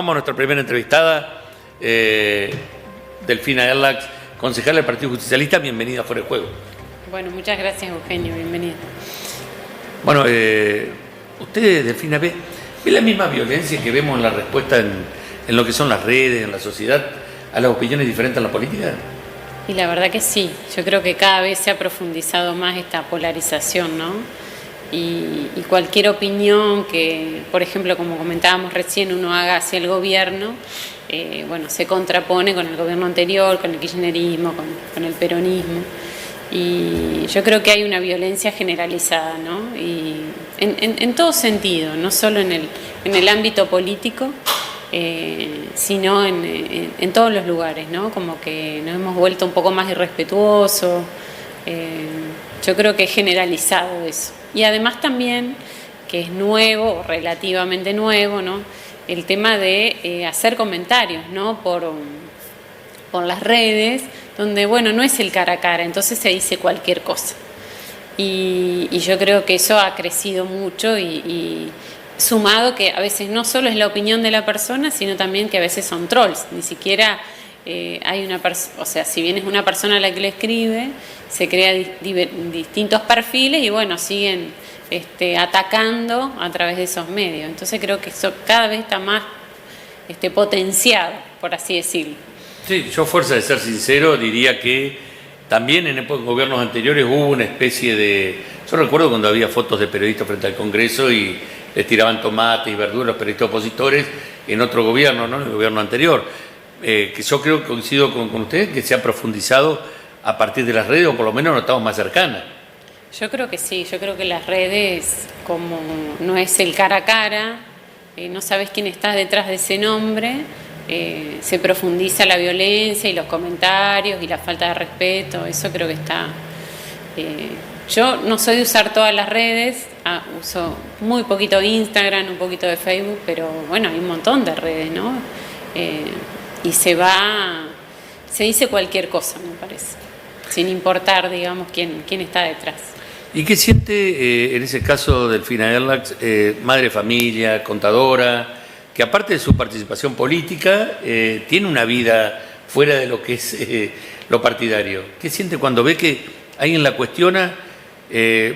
Vamos a nuestra primera entrevistada, Delfina Erlax, concejala del Partido Justicialista. Bienvenida a Fuera de Juego. Bueno, muchas gracias, Eugenio. Bienvenida. Bueno, usted, Delfina, ¿ve la misma violencia que vemos en la respuesta en lo que son las redes, en la sociedad, a las opiniones diferentes en la política? Y la verdad que sí. Yo creo que cada vez se ha profundizado más esta polarización, ¿no? Y cualquier opinión que, por ejemplo, como comentábamos recién, uno haga hacia el gobierno, bueno, se contrapone con el gobierno anterior, con el kirchnerismo, con el peronismo. Y yo creo que hay una violencia generalizada, ¿no? Y en todo sentido, no solo en el ámbito político, sino en todos los lugares, ¿no? Como que nos hemos vuelto un poco más irrespetuosos. Yo creo que es generalizado eso. Y además también, que es nuevo, relativamente nuevo, ¿no? El tema de hacer comentarios, ¿no? Por las redes, donde, bueno, no es el cara a cara, entonces se dice cualquier cosa. Y yo creo que eso ha crecido mucho y sumado que a veces no solo es la opinión de la persona, sino también que a veces son trolls. Ni siquiera hay una persona, o sea, si bien es una persona a la que le escribe, se crea distintos perfiles y bueno, siguen atacando a través de esos medios. Entonces creo que eso cada vez está más potenciado, por así decirlo. Sí, yo a fuerza de ser sincero diría que también en gobiernos anteriores hubo una especie de... Yo recuerdo cuando había fotos de periodistas frente al Congreso y les tiraban tomates y verduras a los periodistas opositores en otro gobierno, ¿no? En el gobierno anterior. Que yo creo que coincido con usted, que se ha profundizado a partir de las redes, o por lo menos no estamos más cercanas. Yo creo que sí, yo creo que las redes, como no es el cara a cara, no sabes quién está detrás de ese nombre, se profundiza la violencia y los comentarios y la falta de respeto. Eso creo que está... Yo no soy de usar todas las redes, uso muy poquito Instagram, un poquito de Facebook, pero bueno, hay un montón de redes, ¿no? Y se dice cualquier cosa, me parece, sin importar, digamos, quién está detrás. ¿Y qué siente en ese caso Delfina Erlax, madre de familia, contadora, que aparte de su participación política, tiene una vida fuera de lo que es lo partidario? ¿Qué siente cuando ve que alguien la cuestiona?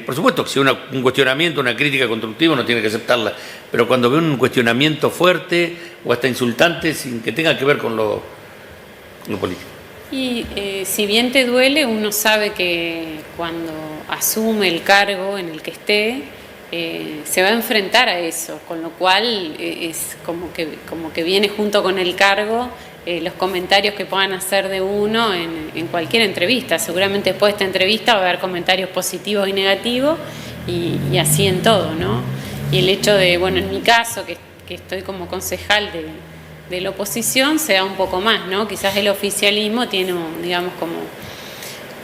Por supuesto que si un cuestionamiento, una crítica constructiva, uno tiene que aceptarla, pero cuando ve un cuestionamiento fuerte o hasta insultante sin que tenga que ver con lo político. Y si bien te duele, uno sabe que cuando asume el cargo en el que esté, se va a enfrentar a eso, con lo cual es como que viene junto con el cargo los comentarios que puedan hacer de uno en cualquier entrevista. Seguramente después de esta entrevista va a haber comentarios positivos y negativos y así en todo, ¿no? Y el hecho de, bueno, en mi caso, que estoy como concejal de la oposición, se da un poco más, ¿no? Quizás el oficialismo tiene, digamos,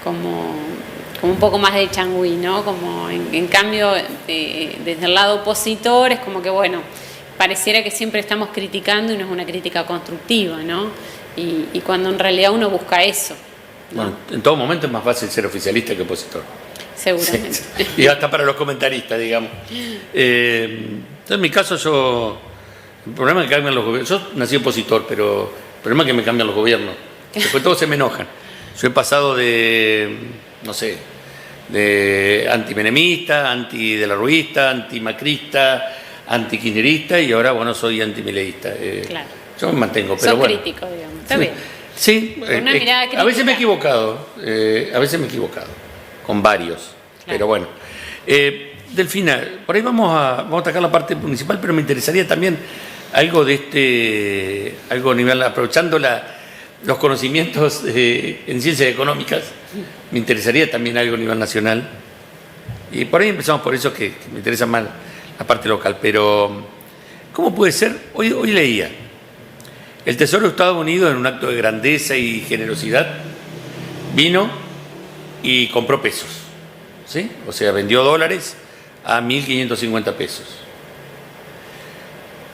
como un poco más de changüí, ¿no? Como en cambio, desde el lado opositor es como que, bueno, pareciera que siempre estamos criticando y no es una crítica constructiva, ¿no? Y cuando en realidad uno busca eso, ¿no? Bueno, en todo momento es más fácil ser oficialista que opositor. Seguramente. Sí. Y hasta para los comentaristas, digamos. En mi caso el problema es que cambian los gobiernos. Yo nací opositor, pero el problema es que me cambian los gobiernos. Después todos se me enojan. Yo he pasado de, no sé, de antimenemista, antidelarruista, antimacrista, antikirchnerista y ahora, bueno, soy antimileísta. Claro. Yo me mantengo, pero Sos bueno. crítico, digamos. Está bien. Sí, Una mirada crítica. a veces me he equivocado, con varios, claro. Pero bueno. Delfina, por ahí vamos a atacar la parte municipal, pero me interesaría también algo de algo a nivel, aprovechando los conocimientos en ciencias económicas, me interesaría también algo a nivel nacional. Y por ahí empezamos por eso que me interesa más la parte local, pero ¿cómo puede ser? Hoy leía, el Tesoro de Estados Unidos, en un acto de grandeza y generosidad, vino y compró pesos, ¿sí? O sea, vendió dólares a 1.550 pesos.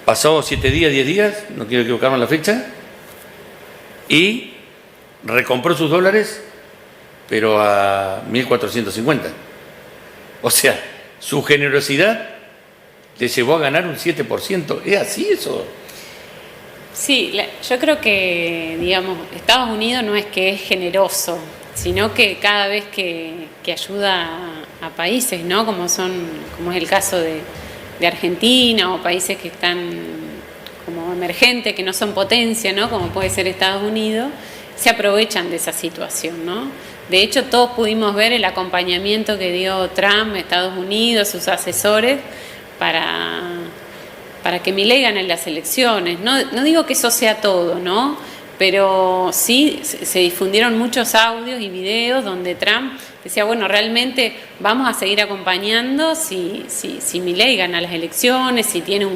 Pasó 7 días, 10 días, no quiero equivocarme en la fecha, y recompró sus dólares, pero a 1.450. O sea, su generosidad le llevó a ganar un 7%. ¿Es así eso? Sí, yo creo que, digamos, Estados Unidos no es que es generoso, sino que cada vez que ayuda a países, ¿no? Como es el caso de Argentina o países que están como emergentes, que no son potencia, ¿no? Como puede ser Estados Unidos, se aprovechan de esa situación, ¿no? De hecho, todos pudimos ver el acompañamiento que dio Trump, Estados Unidos, sus asesores, para que Milei gane las elecciones. No digo que eso sea todo, ¿no? Pero sí se difundieron muchos audios y videos donde Trump decía, bueno, realmente vamos a seguir acompañando si Milei gana las elecciones, si tiene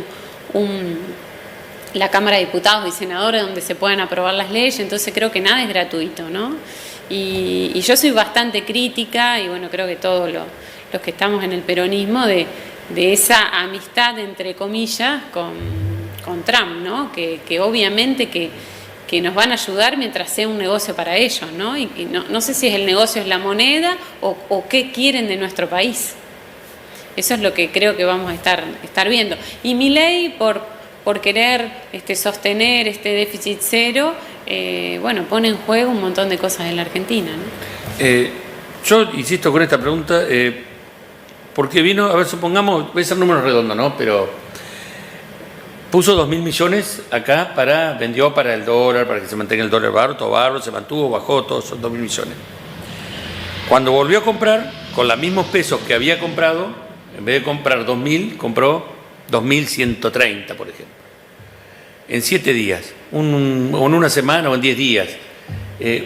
la Cámara de Diputados y Senadores donde se puedan aprobar las leyes. Entonces creo que nada es gratuito, ¿no? Y yo soy bastante crítica, y bueno, creo que todos los que estamos en el peronismo, de esa amistad, entre comillas, con Trump, ¿no? Que obviamente que nos van a ayudar mientras sea un negocio para ellos, ¿no? Y no sé si el negocio es la moneda o qué quieren de nuestro país. Eso es lo que creo que vamos a estar viendo. Y Milei, por querer sostener este déficit cero, bueno, pone en juego un montón de cosas en la Argentina, ¿no? Yo insisto con esta pregunta, porque vino, a ver, supongamos, voy a hacer números redondos, ¿no? Pero puso 2.000 millones acá, vendió para el dólar, para que se mantenga el dólar barato, todo bárbaro, se mantuvo, bajó, todos son 2.000 millones. Cuando volvió a comprar, con los mismos pesos que había comprado, en vez de comprar 2.000, compró 2.130, por ejemplo. En 7 días, o en una semana o en 10 días,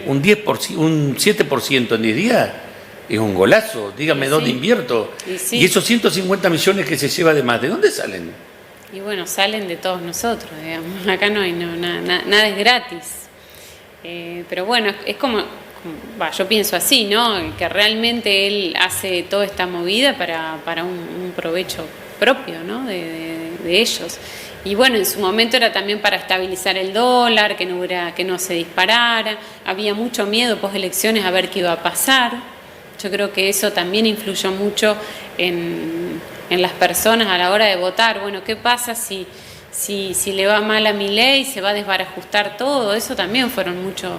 un 7% en 10 días es un golazo. Dígame, sí, ¿dónde invierto? Sí. Y esos 150 millones que se lleva de más, ¿de dónde salen? Y bueno, salen de todos nosotros, digamos. Acá nada es gratis. Pero bueno, es como yo pienso así, ¿no? Que realmente él hace toda esta movida para un provecho propio, ¿no? De ellos. Y bueno, en su momento era también para estabilizar el dólar, que no se disparara. Había mucho miedo post elecciones a ver qué iba a pasar. Yo creo que eso también influyó mucho en las personas a la hora de votar. Bueno, ¿qué pasa si le va mal a Milei, se va a desbarajustar todo? Eso también fueron muchos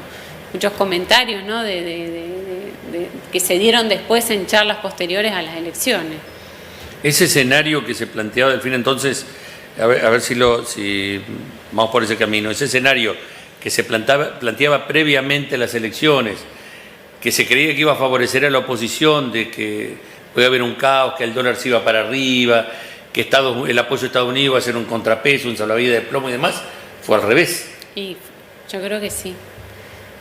comentarios, ¿no? Que se dieron después en charlas posteriores a las elecciones. Ese escenario que se planteaba del fin, entonces, a ver si vamos por ese camino, ese escenario que se planteaba previamente a las elecciones, que se creía que iba a favorecer a la oposición, de que puede haber un caos, que el dólar se iba para arriba, que el apoyo de Estados Unidos va a ser un contrapeso, un salvavidas de plomo y demás, fue al revés. Y yo creo que sí,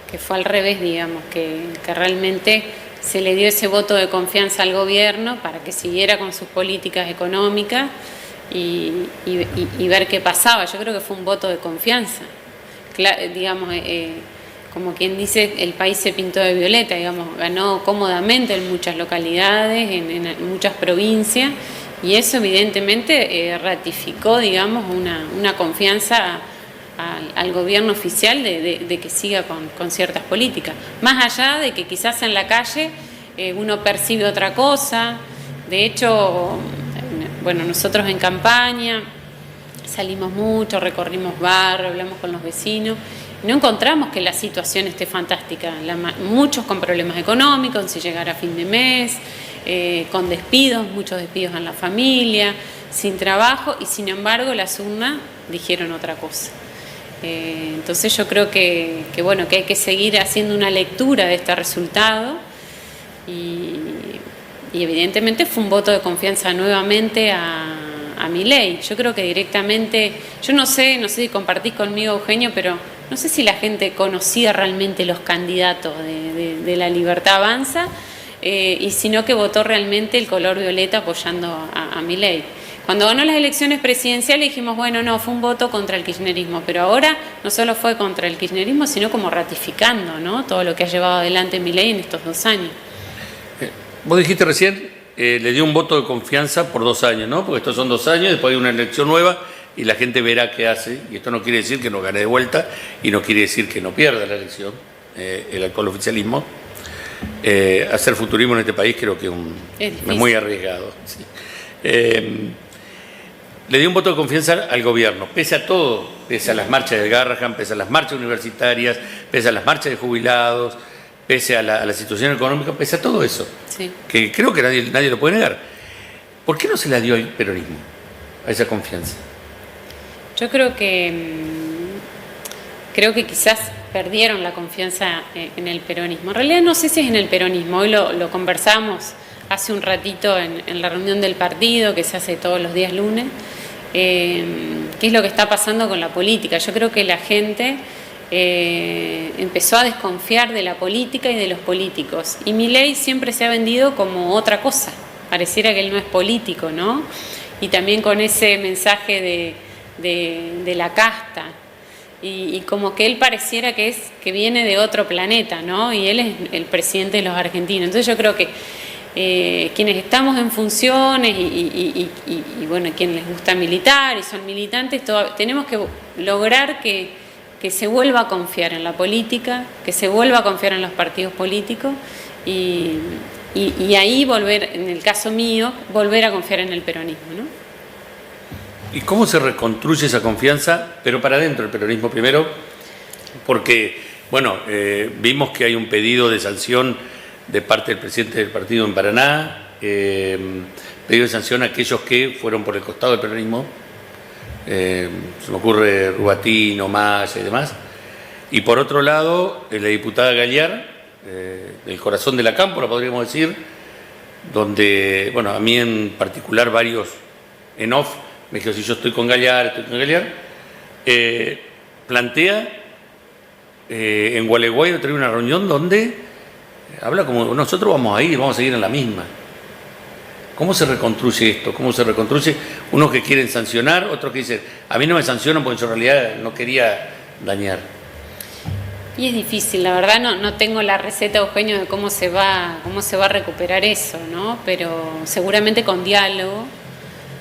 que fue al revés, digamos, que realmente se le dio ese voto de confianza al gobierno para que siguiera con sus políticas económicas y ver qué pasaba. Yo creo que fue un voto de confianza. Digamos, como quien dice, el país se pintó de violeta, digamos, ganó cómodamente en muchas localidades, en muchas provincias, y eso evidentemente ratificó, digamos, una confianza al gobierno oficial de que siga con ciertas políticas. Más allá de que quizás en la calle uno percibe otra cosa. De hecho, bueno, nosotros en campaña salimos mucho, recorrimos barrios, hablamos con los vecinos. No encontramos que la situación esté fantástica. Muchos con problemas económicos, sin llegar a fin de mes, con despidos, muchos despidos en la familia, sin trabajo, y sin embargo las urnas dijeron otra cosa. Entonces yo creo que hay que seguir haciendo una lectura de este resultado y evidentemente fue un voto de confianza nuevamente a Milei. Yo creo que directamente, yo no sé si compartís conmigo, Eugenio, pero no sé si la gente conocía realmente los candidatos de La Libertad Avanza, y sino que votó realmente el color violeta apoyando a Milei. Cuando ganó las elecciones presidenciales dijimos, bueno, no, fue un voto contra el kirchnerismo, pero ahora no solo fue contra el kirchnerismo, sino como ratificando, ¿no?, todo lo que ha llevado adelante Milei en estos 2 años. Vos dijiste recién, le dio un voto de confianza por 2 años, ¿no? Porque estos son 2 años, después hay una elección nueva y la gente verá qué hace, y esto no quiere decir que no gane de vuelta y no quiere decir que no pierda la elección, el actual oficialismo. Hacer futurismo en este país creo que es muy arriesgado. Sí. le dio un voto de confianza al gobierno, pese a todo, pese a las marchas de Garrahan, pese a las marchas universitarias, pese a las marchas de jubilados, pese a la situación económica, pese a todo eso, Sí. que creo que nadie lo puede negar. ¿Por qué no se la dio al peronismo, a esa confianza? Yo creo que quizás perdieron la confianza en el peronismo. En realidad no sé si es en el peronismo, hoy lo conversamos hace un ratito en la reunión del partido que se hace todos los días lunes, qué es lo que está pasando con la política. Yo creo que la gente empezó a desconfiar de la política y de los políticos, y Milei siempre se ha vendido como otra cosa, pareciera que él no es político, ¿no? Y también con ese mensaje de la casta, y como que él pareciera que viene de otro planeta, ¿no? Y él es el presidente de los argentinos. Entonces yo creo que quienes estamos en funciones y bueno, quienes les gusta militar y son militantes, tenemos que lograr que se vuelva a confiar en la política, que se vuelva a confiar en los partidos políticos y ahí volver, en el caso mío, volver a confiar en el peronismo, ¿no? ¿Y cómo se reconstruye esa confianza, pero para adentro del peronismo primero? Porque, bueno, vimos que hay un pedido de sanción de parte del presidente del partido en Paraná, pedido de sanción a aquellos que fueron por el costado del peronismo, se me ocurre Rubatino, Maya y demás, y por otro lado, la diputada Galiar, del corazón de la cámpora, podríamos decir, donde, bueno, a mí en particular varios en off, me dijo, si yo estoy con Galiar, plantea en Gualeguay trae una reunión donde habla como nosotros vamos a ir, vamos a seguir en la misma. ¿Cómo se reconstruye esto? ¿Cómo se reconstruye? Unos que quieren sancionar, otros que dicen, a mí no me sancionan porque yo en realidad no quería dañar. Y es difícil, la verdad no tengo la receta, Eugenio, de cómo se va a recuperar eso, ¿no? Pero seguramente con diálogo.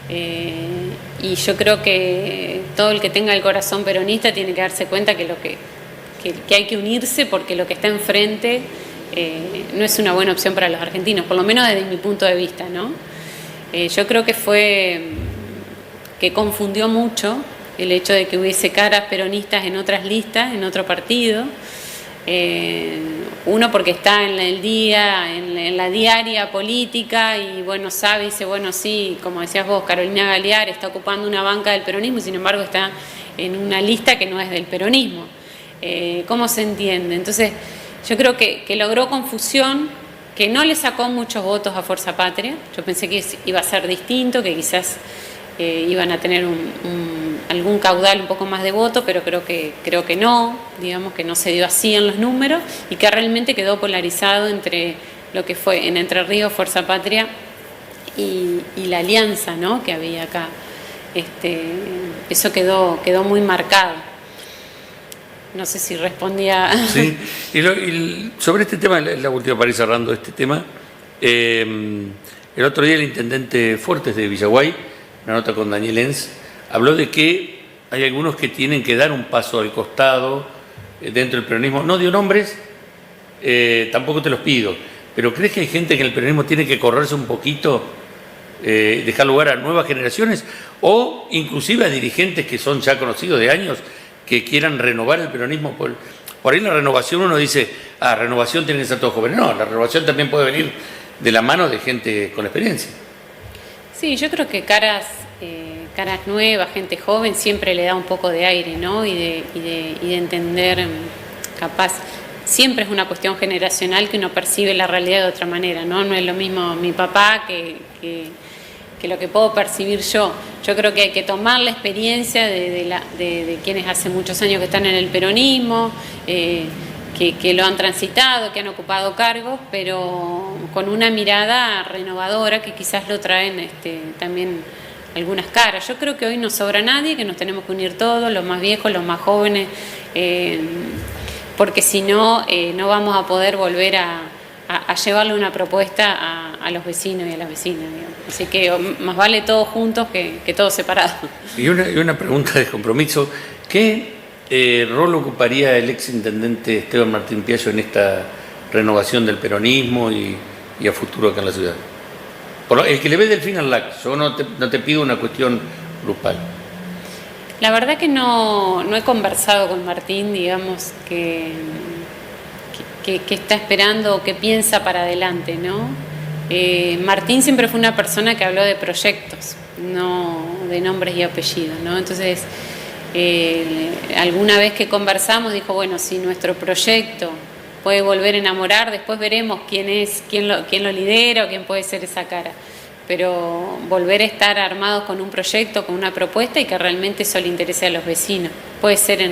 Y yo creo que todo el que tenga el corazón peronista tiene que darse cuenta que hay que unirse, porque lo que está enfrente no es una buena opción para los argentinos, por lo menos desde mi punto de vista, ¿no? Yo creo que confundió mucho el hecho de que hubiese caras peronistas en otras listas, en otro partido. Uno porque está en el día, en la diaria política y bueno, sabe, dice, bueno, sí, como decías vos, Carolina Galiar está ocupando una banca del peronismo y sin embargo está en una lista que no es del peronismo. ¿Cómo se entiende? Entonces, yo creo que logró confusión, que no le sacó muchos votos a Fuerza Patria. Yo pensé que iba a ser distinto, que quizás iban a tener algún caudal un poco más de voto, pero creo que no, digamos que no se dio así en los números y que realmente quedó polarizado entre lo que fue en Entre Ríos, Fuerza Patria y la alianza, ¿no?, que había acá. Eso quedó muy marcado. No sé si respondía. Sí, y sobre este tema, la última para ir cerrando este tema, el otro día el intendente Fuertes de Villaguay, una nota con Daniel Enz, habló de que hay algunos que tienen que dar un paso al costado dentro del peronismo. No dio nombres, tampoco te los pido, pero ¿crees que hay gente que en el peronismo tiene que correrse un poquito, dejar lugar a nuevas generaciones o inclusive a dirigentes que son ya conocidos de años que quieran renovar el peronismo? Por ahí la renovación uno dice, renovación tiene que ser todos jóvenes. No, la renovación también puede venir de la mano de gente con experiencia. Sí, yo creo que caras nuevas, gente joven, siempre le da un poco de aire, ¿no? Y de entender, capaz, siempre es una cuestión generacional que uno percibe la realidad de otra manera, ¿no? No es lo mismo mi papá que lo que puedo percibir yo. Yo creo que hay que tomar la experiencia de quienes hace muchos años que están en el peronismo, que lo han transitado, que han ocupado cargos, pero con una mirada renovadora que quizás lo traen también algunas caras. Yo creo que hoy no sobra nadie, que nos tenemos que unir todos, los más viejos, los más jóvenes, porque si no, no vamos a poder volver a llevarle una propuesta a los vecinos y a las vecinas, digamos. Así que más vale todos juntos que todos separados. Y una pregunta de compromiso, ¿qué rol ocuparía el exintendente Esteban Martín Piaggio en esta renovación del peronismo y a futuro acá en la ciudad? El que le ve del fin al LAC, yo no te pido una cuestión grupal. La verdad que no he conversado con Martín, digamos, que está esperando o que piensa para adelante, ¿no? Martín siempre fue una persona que habló de proyectos, no de nombres y apellidos, ¿no? Entonces, alguna vez que conversamos dijo, bueno, si nuestro proyecto puede volver a enamorar, después veremos quién lo lidera o quién puede ser esa cara. Pero volver a estar armados con un proyecto, con una propuesta y que realmente eso le interese a los vecinos. Puede ser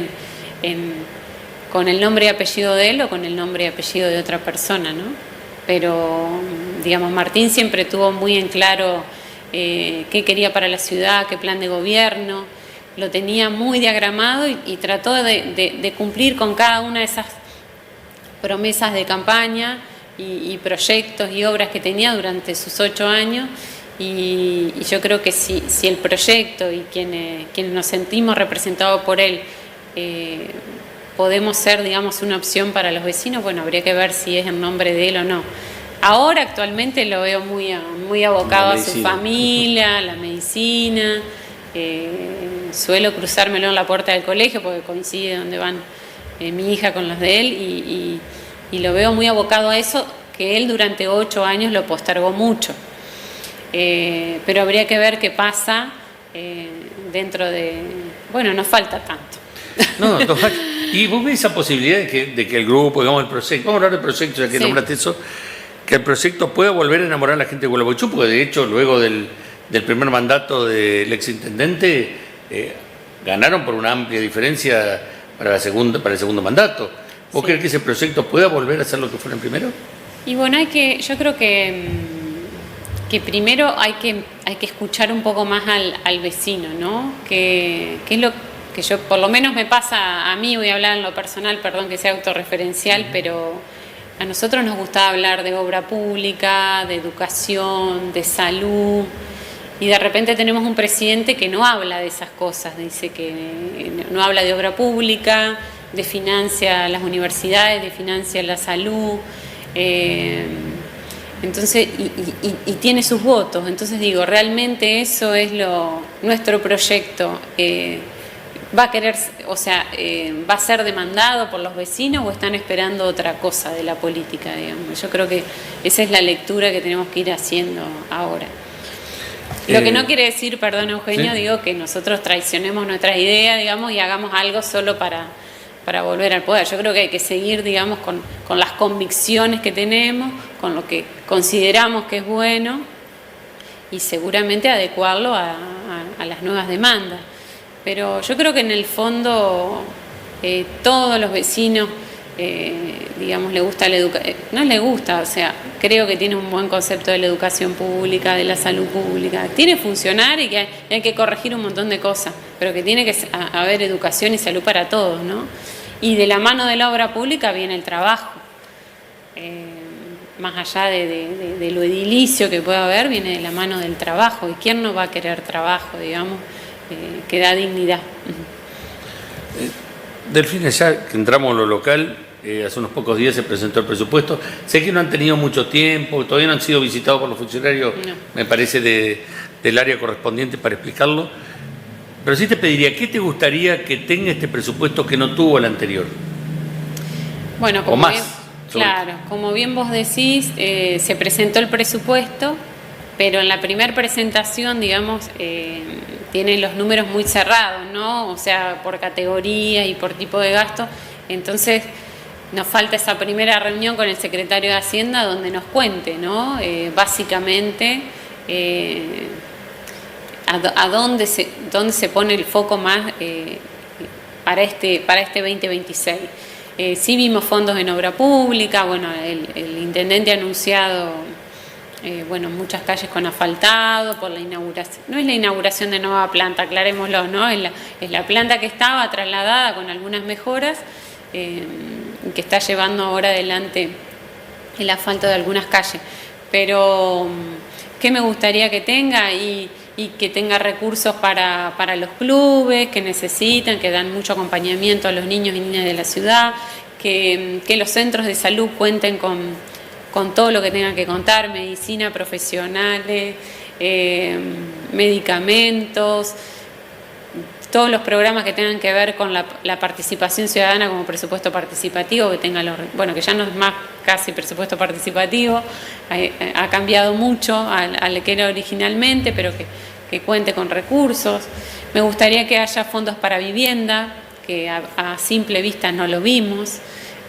con el nombre y apellido de él o con el nombre y apellido de otra persona, ¿no? Pero, digamos, Martín siempre tuvo muy en claro qué quería para la ciudad, qué plan de gobierno, lo tenía muy diagramado y trató de cumplir con cada una de esas promesas de campaña y proyectos y obras que tenía durante sus 8 años y yo creo que si el proyecto y quienes nos sentimos representados por él podemos ser, digamos, una opción para los vecinos, bueno, habría que ver si es en nombre de él o no. Ahora actualmente lo veo muy abocado a su familia, a la medicina, suelo cruzármelo en la puerta del colegio porque coincide donde van mi hija con los de él y lo veo muy abocado a eso, que él durante 8 años lo postergó mucho. Pero habría que ver qué pasa dentro de... Bueno, nos falta tanto. No. Y vos ves esa posibilidad de que el grupo, digamos, el proyecto, vamos a hablar del proyecto, ya que nombraste eso, que el proyecto pueda volver a enamorar a la gente de Gualeguaychú, porque de hecho luego del primer mandato del exintendente ganaron por una amplia diferencia para el segundo mandato. ¿Vos crees que ese proyecto pueda volver a ser lo que fue en el primero? Y bueno, yo creo que primero hay que escuchar un poco más al vecino, ¿no? Que es lo que yo, por lo menos me pasa a mí, voy a hablar en lo personal, perdón que sea autorreferencial, pero a nosotros nos gustaba hablar de obra pública, de educación, de salud, y de repente tenemos un presidente que no habla de esas cosas, dice que no habla de obra pública, desfinancia las universidades, desfinancia la salud, entonces y tiene sus votos. Entonces digo, realmente eso es nuestro proyecto. ¿Va a querer, va a ser demandado por los vecinos o están esperando otra cosa de la política, digamos? Yo creo que esa es la lectura que tenemos que ir haciendo ahora. Lo que no quiere decir, perdón Eugenio, ¿sí? Digo que nosotros traicionemos nuestras ideas, digamos, y hagamos algo solo para volver al poder. Yo creo que hay que seguir, digamos, con las convicciones que tenemos, con lo que consideramos que es bueno y seguramente adecuarlo a las nuevas demandas. Pero yo creo que en el fondo todos los vecinos, digamos, le gusta la educación, no les gusta, o sea, creo que tiene un buen concepto de la educación pública, de la salud pública, tiene que funcionar y que hay que corregir un montón de cosas, pero que tiene que haber educación y salud para todos, ¿no? Y de la mano de la obra pública viene el trabajo, más allá de lo edilicio que pueda haber, viene de la mano del trabajo, y quién no va a querer trabajo, digamos, que da dignidad. Delfina, ya que entramos en lo local, hace unos pocos días se presentó el presupuesto. Sé que no han tenido mucho tiempo, todavía no han sido visitados por los funcionarios, no. Me parece, del área correspondiente para explicarlo. Pero sí te pediría, ¿qué te gustaría que tenga este presupuesto que no tuvo el anterior? Bueno, como bien, claro, como bien vos decís, se presentó el presupuesto, pero en la primera presentación, digamos, tienen los números muy cerrados, ¿no? O sea, por categoría y por tipo de gasto. Entonces, nos falta esa primera reunión con el secretario de Hacienda donde nos cuente, ¿no? Básicamente, a dónde se pone el foco más para este 2026. Sí vimos fondos en obra pública, bueno, el intendente ha anunciado muchas calles con asfaltado por la inauguración. No es la inauguración de nueva planta, aclarémoslo, ¿no? Es la planta que estaba trasladada con algunas mejoras que está llevando ahora adelante el asfalto de algunas calles. Pero, ¿qué me gustaría que tenga? Y que tenga recursos para los clubes que necesitan, que dan mucho acompañamiento a los niños y niñas de la ciudad, que los centros de salud cuenten con todo lo que tengan que contar, medicina, profesionales, medicamentos, todos los programas que tengan que ver con la participación ciudadana como presupuesto participativo, que tenga que ya no es más casi presupuesto participativo, ha cambiado mucho al que era originalmente, pero que cuente con recursos. Me gustaría que haya fondos para vivienda, que a simple vista no lo vimos.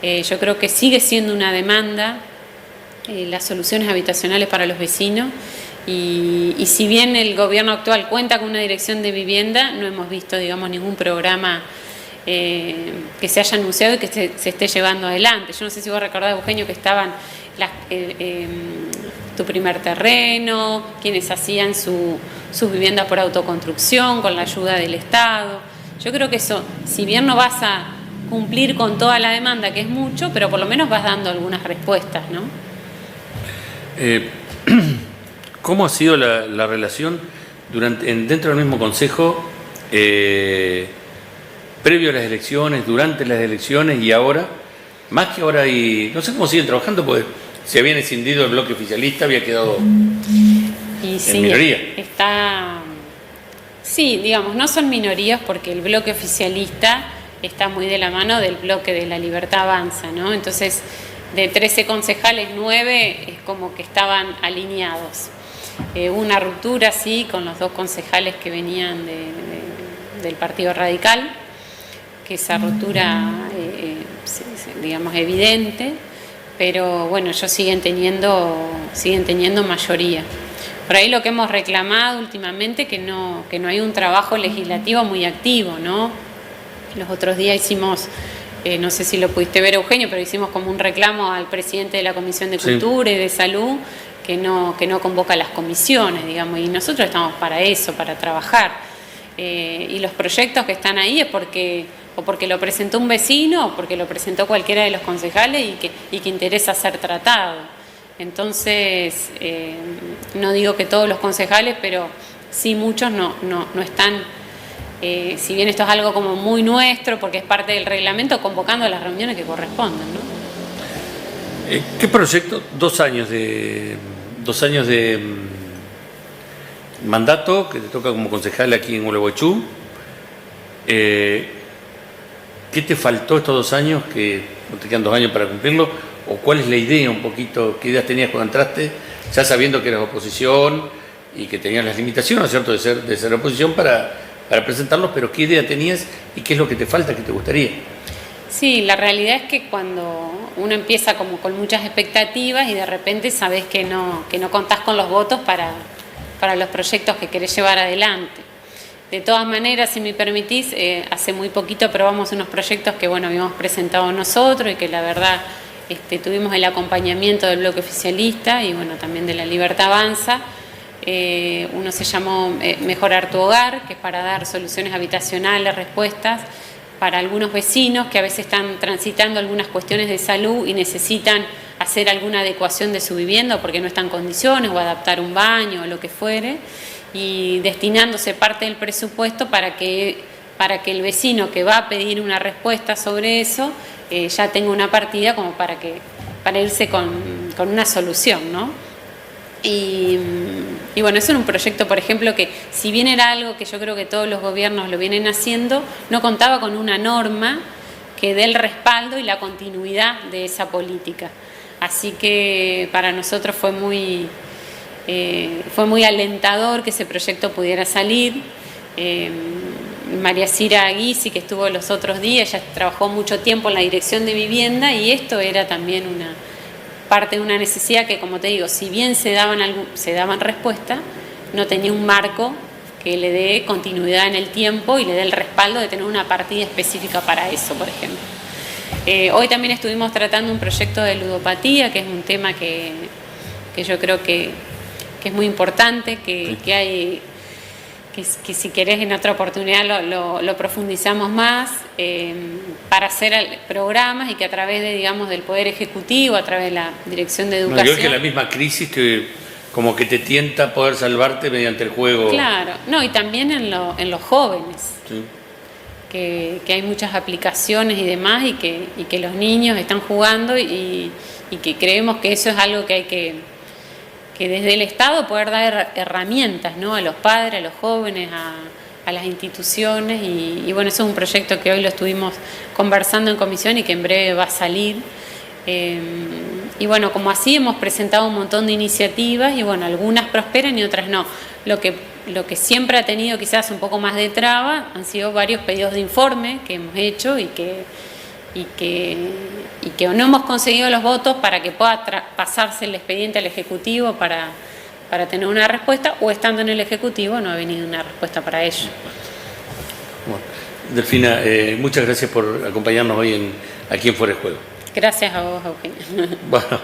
Yo creo que sigue siendo una demanda las soluciones habitacionales para los vecinos. Y si bien el gobierno actual cuenta con una dirección de vivienda, no hemos visto, digamos, ningún programa que se haya anunciado y que se esté llevando adelante. Yo no sé si vos recordás, Eugenio, que estaban Tu Primer Terreno, quienes hacían sus viviendas por autoconstrucción con la ayuda del Estado. Yo creo que eso, si bien no vas a cumplir con toda la demanda, que es mucho, pero por lo menos vas dando algunas respuestas, ¿no? ¿Cómo ha sido la relación dentro del mismo consejo, previo a las elecciones, durante las elecciones y ahora? Más que ahora, y no sé cómo siguen trabajando, porque se habían escindido el bloque oficialista, había quedado en minoría. Sí, digamos, no son minorías porque el bloque oficialista está muy de la mano del bloque de La Libertad Avanza, ¿no? Entonces, de 13 concejales, 9 es como que estaban alineados. Una ruptura, sí, con los 2 concejales que venían del Partido Radical, que esa ruptura, digamos, evidente, pero bueno, ellos siguen teniendo mayoría. Por ahí lo que hemos reclamado últimamente, que no hay un trabajo legislativo muy activo, ¿no? Los otros días hicimos, no sé si lo pudiste ver, Eugenio, pero hicimos como un reclamo al presidente de la Comisión de Cultura y de Salud, que no convoca las comisiones, digamos, y nosotros estamos para eso, para trabajar. Y los proyectos que están ahí es porque lo presentó un vecino o porque lo presentó cualquiera de los concejales y que interesa ser tratado. Entonces, no digo que todos los concejales, pero sí muchos no están, si bien esto es algo como muy nuestro, porque es parte del reglamento, convocando a las reuniones que correspondan, ¿no? ¿Qué proyecto? 2 años de mandato que te toca como concejal aquí en Gualeguaychú. ¿Qué te faltó estos 2 años? Que no te quedan 2 años para cumplirlo. ¿O cuál es la idea un poquito? ¿Qué ideas tenías cuando entraste? Ya sabiendo que eras oposición y que tenías las limitaciones, ¿no es cierto?, de ser oposición para presentarlos, pero ¿qué idea tenías y qué es lo que te falta, que te gustaría? Sí, la realidad es que cuando uno empieza como con muchas expectativas y de repente sabes que no contás con los votos para los proyectos que querés llevar adelante. De todas maneras, si me permitís, hace muy poquito aprobamos unos proyectos que habíamos presentado nosotros y que la verdad tuvimos el acompañamiento del bloque oficialista y también de La Libertad Avanza. Uno se llamó Mejorar tu Hogar, que es para dar soluciones habitacionales, respuestas para algunos vecinos que a veces están transitando algunas cuestiones de salud y necesitan hacer alguna adecuación de su vivienda porque no está en condiciones, o adaptar un baño o lo que fuere, y destinándose parte del presupuesto para que el vecino que va a pedir una respuesta sobre eso ya tenga una partida como para irse con una solución, ¿no? Y eso es un proyecto, por ejemplo, que si bien era algo que yo creo que todos los gobiernos lo vienen haciendo, no contaba con una norma que dé el respaldo y la continuidad de esa política. Así que para nosotros fue muy alentador que ese proyecto pudiera salir. María Cira Aguisi, que estuvo los otros días, ella trabajó mucho tiempo en la dirección de vivienda y esto era también una parte de una necesidad que, como te digo, si bien se daban respuestas, no tenía un marco que le dé continuidad en el tiempo y le dé el respaldo de tener una partida específica para eso, por ejemplo. Hoy también estuvimos tratando un proyecto de ludopatía, que es un tema que yo creo que es muy importante, que si querés en otra oportunidad lo profundizamos más, para hacer programas y que a través del Poder Ejecutivo, a través de la Dirección de Educación... Yo creo que la misma crisis que como que te tienta poder salvarte mediante el juego. Claro, y también en los jóvenes, sí. que hay muchas aplicaciones y demás y que los niños están jugando y que creemos que eso es algo que hay que desde el Estado poder dar herramientas, ¿no?, a los padres, a los jóvenes, a las instituciones y bueno, eso es un proyecto que hoy lo estuvimos conversando en comisión y que en breve va a salir. Y bueno, como así hemos presentado un montón de iniciativas y bueno, algunas prosperan y otras no. Lo que siempre ha tenido quizás un poco más de traba han sido varios pedidos de informe que hemos hecho y que no hemos conseguido los votos para que pueda pasarse el expediente al Ejecutivo para tener una respuesta, o estando en el Ejecutivo no ha venido una respuesta para ello. Bueno, Delfina, muchas gracias por acompañarnos hoy aquí en Fuera de Juego. Gracias a vos, Eugenio. Bueno.